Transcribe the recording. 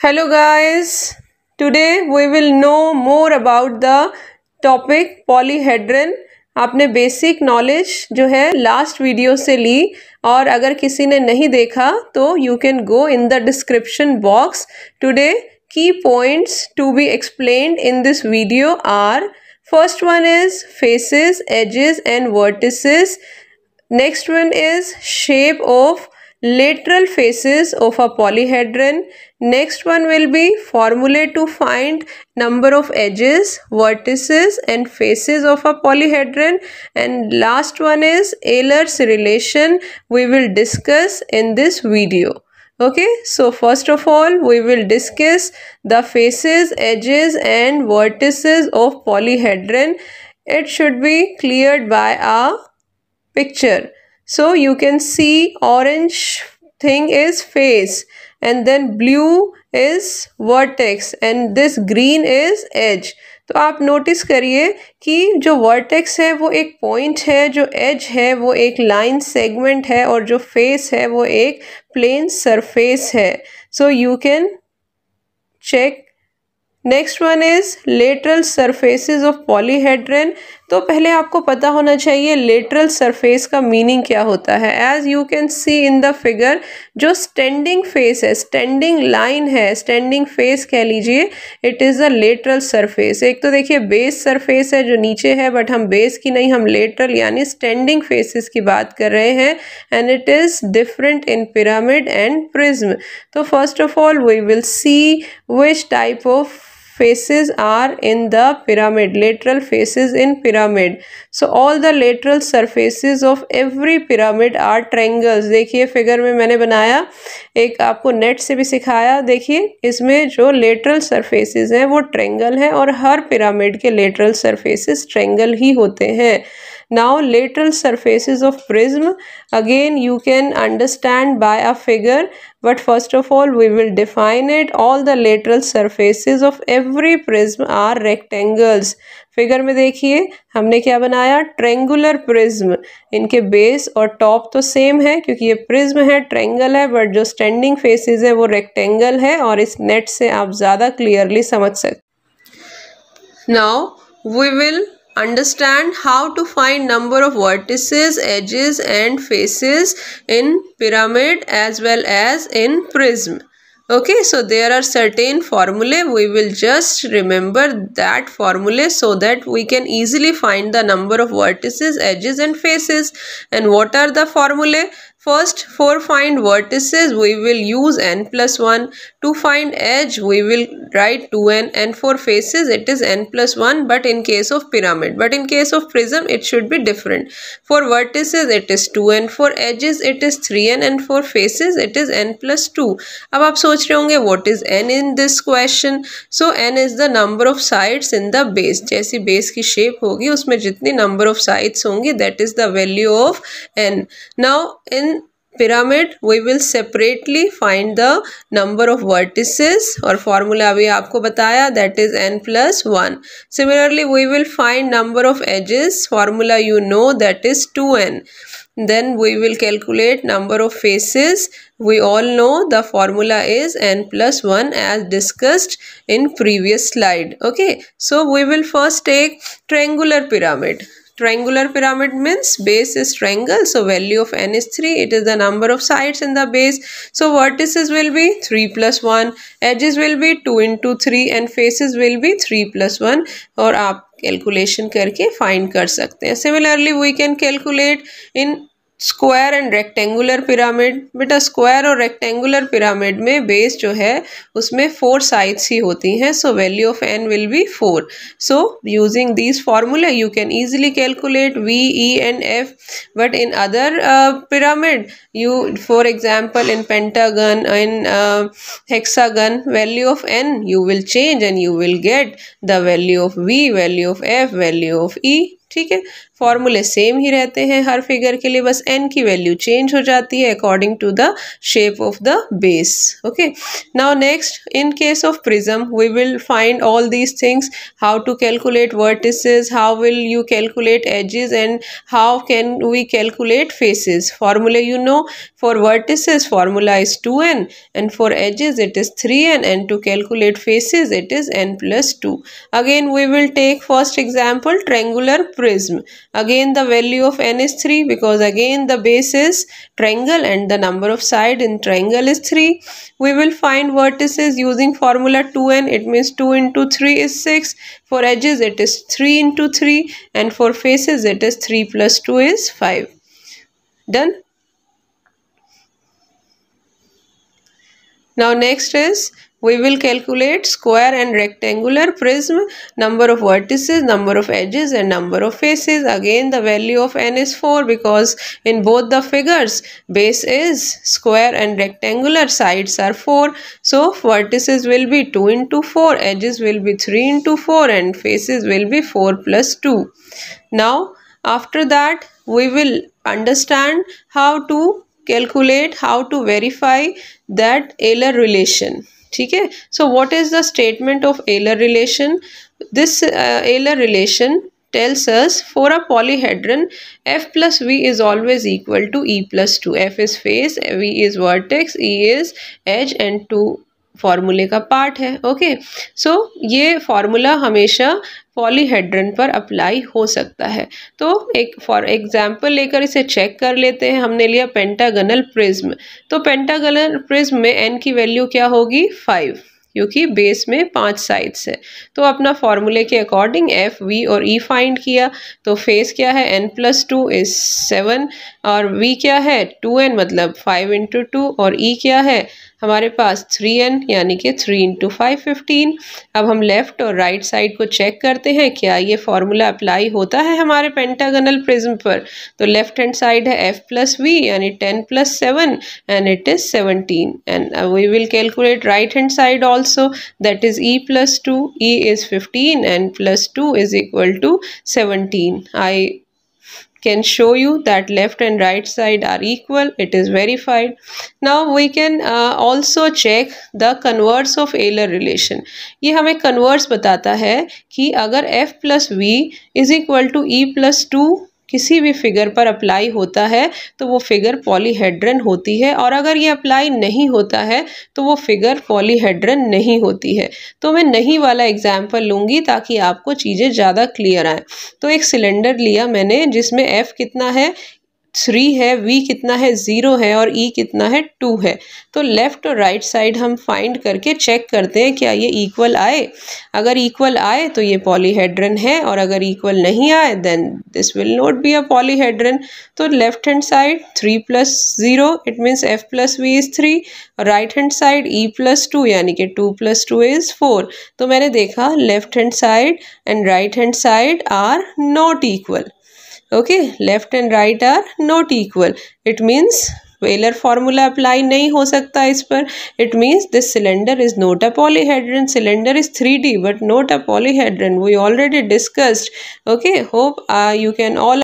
Hello guys, today we will know more about the topic polyhedron. आपने basic knowledge जो है last video से ली और अगर किसी ने नहीं देखा तो you can go in the description box. Today key points to be explained in this video are: first one is faces, edges and vertices. Next one is shape of lateral faces of a polyhedron. Next one will be formulae to find number of edges, vertices and faces of a polyhedron. And last one is Euler's relation we will discuss in this video. Okay, so first of all we will discuss the faces, edges and vertices of polyhedron. It should be cleared by a picture. So you can see orange thing is face and then blue is vertex and this green is edge. तो आप notice करिए कि जो vertex है वो एक point है, जो एज है वो एक लाइन सेगमेंट है और जो फेस है वो एक प्लेन सरफेस है. So you can check. Next one is lateral surfaces of polyhedron. तो पहले आपको पता होना चाहिए लेटरल सरफेस का मीनिंग क्या होता है. As you can see in the figure, जो स्टैंडिंग फेस है, स्टैंडिंग लाइन है, स्टैंडिंग फेस कह लीजिए, it is a lateral surface. एक तो देखिए बेस सरफेस है जो नीचे है, बट हम बेस की नहीं, हम लेटरल यानी स्टैंडिंग फेसेस की बात कर रहे हैं. And it is different in pyramid and prism. तो first of all we will see which type of faces are in the pyramid, lateral faces in pyramid. So all the lateral surfaces of every pyramid are triangles. देखिए figure में मैंने बनाया, एक आपको net से भी सिखाया. देखिए इसमें जो lateral surfaces हैं वो ट्रायंगल हैं और हर पिरामिड के lateral surfaces ट्रायंगल ही होते हैं. Now lateral surfaces of prism, again you can understand by a figure, but first of all we will define it. All the lateral surfaces of every prism are rectangles. Figure में देखिए हमने क्या बनाया, triangular prism. इनके base और top तो same है क्योंकि ये प्रिज्म है, ट्रायंगल है, बट जो स्टैंडिंग फेसेस है वो रेक्टेंगल है और इस नेट से आप ज़्यादा क्लियरली समझ सकते. Now we will understand how to find number of vertices, edges and faces in pyramid as well as in prism. Okay, so there are certain formulae. We will just remember that formulae so that we can easily find the number of vertices, edges and faces. And what are the formulae? First, for find vertices we will use n plus 1. To find edge we will write 2n, and for faces it is n plus 1, but in case of pyramid. But in case of prism it should be different. For vertices it is 2n, for edges it is 3n and for faces it is n plus 2. अब आप सोच रहे होंगे what is n in this question? So n is the number of sides in the base. जैसी base की shape होगी उसमें जितनी number of sides होंगी, that is the value of n. Now in pyramid we will separately find the number of vertices और formula अभी आपको बताया, that is n plus 1. Similarly we will find number of edges, formula you know, that is 2n. Then we will calculate number of faces. We all know the formula is n plus 1 as discussed in previous slide. Okay, so we will first take triangular pyramid. Triangular pyramid means base is triangle, so value of n is 3. It is the number of sides in the base. So vertices will be 3 plus 1, edges will be 2 into 3 and faces will be 3 plus 1. और आप calculation करके find कर सकते हैं. Similarly we can calculate in square and rectangular pyramid. बेटा square और rectangular pyramid में base जो है उसमें 4 साइड्स ही होती हैं, so value of n will be 4. So using this formula you can easily calculate v, e and f. But in other pyramid you, for example in pentagon, in hexagon, value of n you will change and you will get the value of v, value of f, value of e. ठीक है, फॉर्मूले same ही रहते हैं हर figure के लिए, बस n की value change हो जाती है according to the shape of the base. Okay, now next in case of prism we will find all these things, how to calculate vertices, how will you calculate edges and how can we calculate faces. फॉर्मूले you know, for vertices formula is 2n and for edges it is 3n, and to calculate faces it is n plus 2. Again we will take first example, triangular prism. Again the value of n is 3 because again the base is triangle and the number of side in triangle is 3. We will find vertices using formula 2n. It means 2 into 3 is 6. For edges it is 3 into 3 and for faces it is 3 plus 2 is 5. Done. Now next is we will calculate square and rectangular prism, number of vertices, number of edges and number of faces. Again the value of n is 4 because in both the figures base is square and rectangular, sides are 4. So vertices will be 2 into 4, edges will be 3 into 4 and faces will be 4 plus 2. Now after that we will understand how to calculate, how to verify that Euler relation. ठीक है, so what is the statement of Euler relation? This Euler relation tells us for a polyhedron f plus v is always equal to e plus 2. F is face, v is vertex, e is edge and 2 फॉर्मूले का part है. Okay, सो ये formula हमेशा polyhedron पर apply हो सकता है. तो एक फॉर एग्जांपल लेकर इसे चेक कर लेते हैं. हमने लिया पेंटागनल प्रिज्म, तो पेंटागनल प्रिज्म में n की वैल्यू क्या होगी 5 क्योंकि बेस में 5 साइड्स है. तो अपना फॉर्मूले के अकॉर्डिंग एफ वी और ई फाइंड किया. तो फेस क्या है n प्लस 2 इज 7 और v क्या है 2n मतलब 5 इंटू 2 और e क्या है हमारे पास 3n यानी कि 3 इंटू 5 15. अब हम लेफ्ट और राइट साइड को चेक करते हैं क्या ये फॉर्मूला अप्लाई होता है हमारे पेंटागनल प्रिज्म पर. तो लेफ्ट हैंड साइड है f प्लस वी यानी 10 plus 7 and it is 17 and we will calculate right hand side also, that is e plus 2, e is 15 and plus 2 is equal to 17. I can show you that left and right side are equal. It is verified. Now we can also check the converse of Euler relation. ये हमें converse बताता है कि अगर f plus v is equal to e plus 2 किसी भी figure पर apply होता है तो वो फिगर पॉलीहेड्रन होती है, और अगर ये अप्लाई नहीं होता है तो वो फिगर पॉलीहेड्रन नहीं होती है. तो मैं नहीं वाला एग्जाम्पल लूँगी ताकि आपको चीज़ें ज़्यादा क्लियर आए. तो एक सिलेंडर लिया मैंने जिसमें f कितना है 3 है, v कितना है 0 है और e कितना है 2 है. तो लेफ्ट और राइट साइड हम फाइंड करके चेक करते हैं क्या ये इक्वल आए. अगर इक्वल आए तो ये पॉलीहेड्रन है, और अगर इक्वल नहीं आए then this will not be a polyhedron. तो left hand side 3 plus 0 it means f plus v is 3, और right hand side e plus 2 यानी कि 2 प्लस 2 इज 4. तो मैंने देखा left hand side and right hand side are not equal. Okay, left and right are not equal. It means Euler formula apply नहीं हो सकता इस पर. It means this cylinder is not a polyhedron. Cylinder is 3D but not a polyhedron. We already discussed. Okay, hope you can all